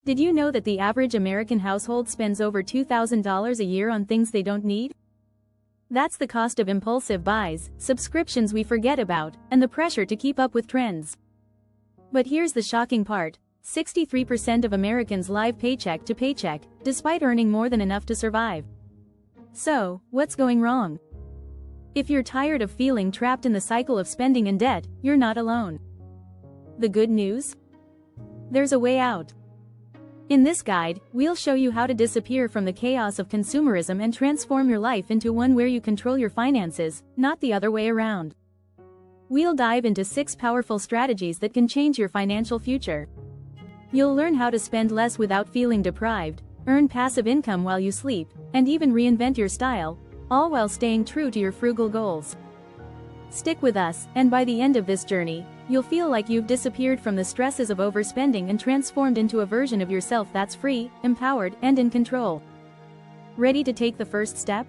Did you know that the average American household spends over $2,000 a year on things they don't need? That's the cost of impulsive buys, subscriptions we forget about, and the pressure to keep up with trends. But here's the shocking part. 63% of Americans live paycheck to paycheck, despite earning more than enough to survive. So, what's going wrong? If you're tired of feeling trapped in the cycle of spending and debt, you're not alone. The good news? There's a way out. In this guide, we'll show you how to disappear from the chaos of consumerism and transform your life into one where you control your finances, not the other way around. We'll dive into 6 powerful strategies that can change your financial future. You'll learn how to spend less without feeling deprived, earn passive income while you sleep, and even reinvent your style, all while staying true to your frugal goals. Stick with us, and by the end of this journey, you'll feel like you've disappeared from the stresses of overspending and transformed into a version of yourself that's free, empowered, and in control. Ready to take the first step?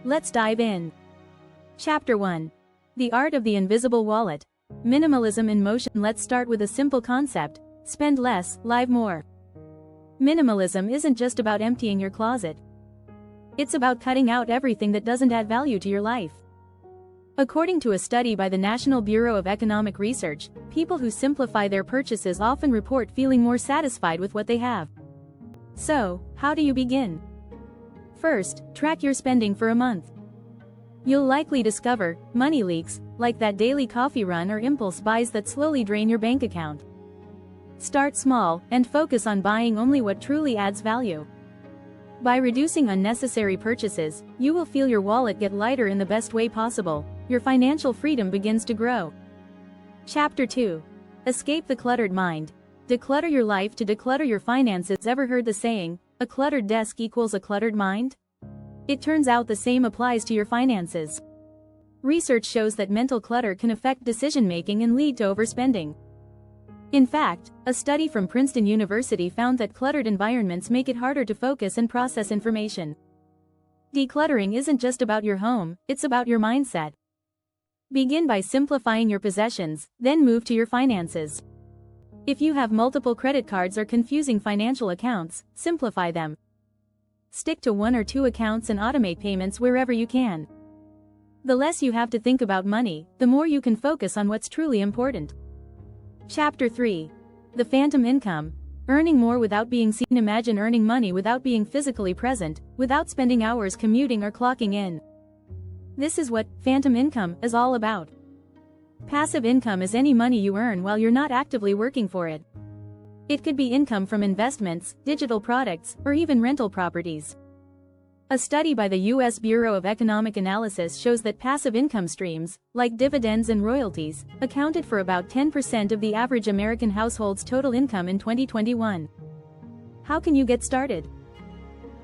Let's dive in. Chapter 1. The Art of the Invisible Wallet. Minimalism in Motion. Let's start with a simple concept. Spend less, live more. Minimalism isn't just about emptying your closet. It's about cutting out everything that doesn't add value to your life. According to a study by the National Bureau of Economic Research, people who simplify their purchases often report feeling more satisfied with what they have. So, how do you begin? First, track your spending for a month. You'll likely discover money leaks, like that daily coffee run or impulse buys that slowly drain your bank account. Start small, and focus on buying only what truly adds value. By reducing unnecessary purchases, you will feel your wallet get lighter in the best way possible. Your financial freedom begins to grow. Chapter 2. Escape the cluttered mind. Declutter your life to declutter your finances. Ever heard the saying, a cluttered desk equals a cluttered mind? It turns out the same applies to your finances. Research shows that mental clutter can affect decision-making and lead to overspending. In fact, a study from Princeton University found that cluttered environments make it harder to focus and process information. Decluttering isn't just about your home, it's about your mindset. Begin by simplifying your possessions, then move to your finances. If you have multiple credit cards or confusing financial accounts, simplify them. Stick to 1 or 2 accounts and automate payments wherever you can. The less you have to think about money, the more you can focus on what's truly important. Chapter 3. The Phantom Income. Earning more without being seen. Imagine earning money without being physically present, without spending hours commuting or clocking in. This is what phantom income is all about. Passive income is any money you earn while you're not actively working for it. It could be income from investments, digital products, or even rental properties. A study by the U.S. Bureau of Economic Analysis shows that passive income streams, like dividends and royalties, accounted for about 10% of the average American household's total income in 2021. How can you get started?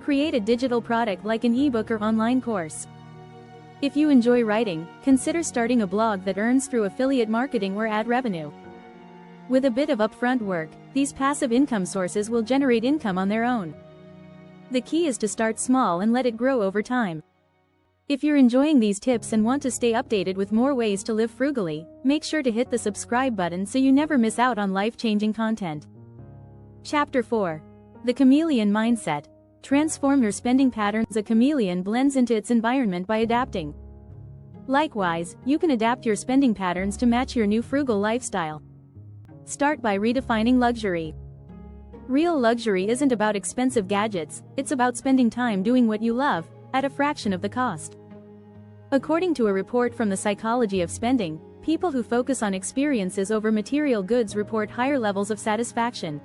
Create a digital product like an ebook or online course. If you enjoy writing, consider starting a blog that earns through affiliate marketing or ad revenue. With a bit of upfront work, these passive income sources will generate income on their own. The key is to start small and let it grow over time. If you're enjoying these tips and want to stay updated with more ways to live frugally, make sure to hit the subscribe button so you never miss out on life-changing content. Chapter 4. The Chameleon Mindset. Transform your spending patterns. A chameleon blends into its environment by adapting. Likewise, you can adapt your spending patterns to match your new frugal lifestyle. Start by redefining luxury. Real luxury isn't about expensive gadgets, it's about spending time doing what you love, at a fraction of the cost. According to a report from the Psychology of Spending, people who focus on experiences over material goods report higher levels of satisfaction.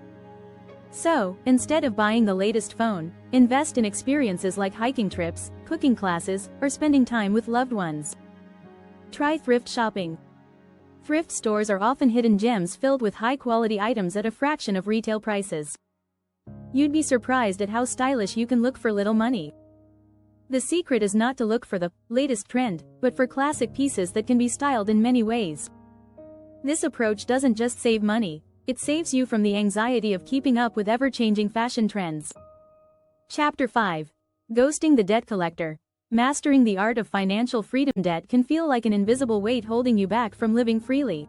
So, instead of buying the latest phone, invest in experiences like hiking trips, cooking classes, or spending time with loved ones. Try thrift shopping. Thrift stores are often hidden gems filled with high-quality items at a fraction of retail prices. You'd be surprised at how stylish you can look for little money. The secret is not to look for the latest trend, but for classic pieces that can be styled in many ways. This approach doesn't just save money, it saves you from the anxiety of keeping up with ever-changing fashion trends. Chapter 5. Ghosting the Debt Collector. Mastering the art of financial freedom. Debt can feel like an invisible weight holding you back from living freely.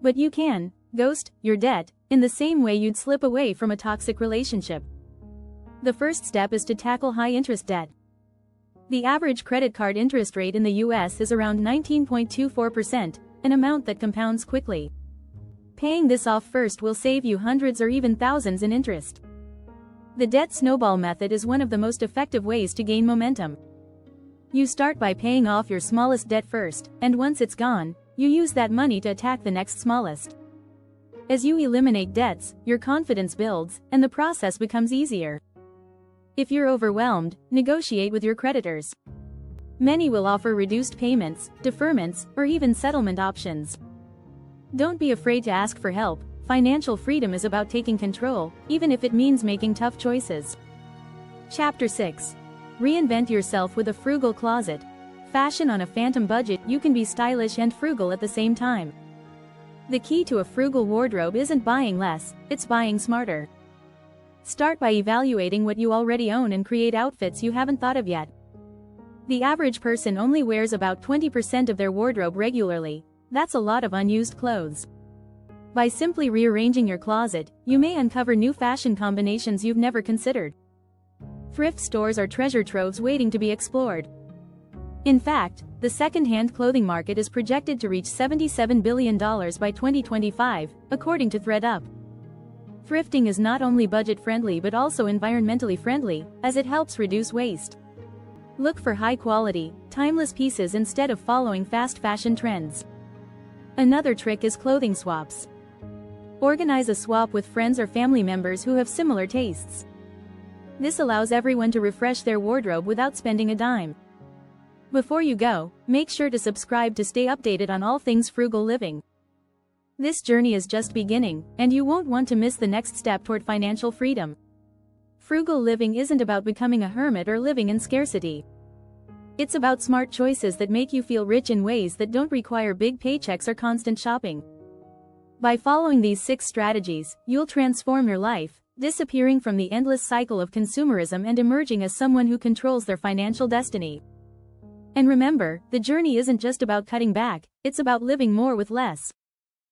But you can Ghost your debt, in the same way you'd slip away from a toxic relationship. The first step is to tackle high-interest debt. The average credit card interest rate in the US is around 19.24%, an amount that compounds quickly. Paying this off first will save you hundreds or even thousands in interest. The debt snowball method is one of the most effective ways to gain momentum. You start by paying off your smallest debt first, and once it's gone, you use that money to attack the next smallest. As you eliminate debts, your confidence builds, and the process becomes easier. If you're overwhelmed, negotiate with your creditors. Many will offer reduced payments, deferments, or even settlement options. Don't be afraid to ask for help. Financial freedom is about taking control, even if it means making tough choices. Chapter 6. Reinvent yourself with a frugal closet. Fashion on a phantom budget. You can be stylish and frugal at the same time. The key to a frugal wardrobe isn't buying less, it's buying smarter. Start by evaluating what you already own and create outfits you haven't thought of yet. The average person only wears about 20% of their wardrobe regularly. That's a lot of unused clothes. By simply rearranging your closet, you may uncover new fashion combinations you've never considered. Thrift stores are treasure troves waiting to be explored. In fact, the second-hand clothing market is projected to reach $77 billion by 2025, according to ThredUp. Thrifting is not only budget-friendly but also environmentally friendly, as it helps reduce waste. Look for high-quality, timeless pieces instead of following fast fashion trends. Another trick is clothing swaps. Organize a swap with friends or family members who have similar tastes. This allows everyone to refresh their wardrobe without spending a dime. Before you go, make sure to subscribe to stay updated on all things frugal living. This journey is just beginning, and you won't want to miss the next step toward financial freedom. Frugal living isn't about becoming a hermit or living in scarcity. It's about smart choices that make you feel rich in ways that don't require big paychecks or constant shopping. By following these 6 strategies, you'll transform your life, disappearing from the endless cycle of consumerism and emerging as someone who controls their financial destiny. And remember, the journey isn't just about cutting back, it's about living more with less.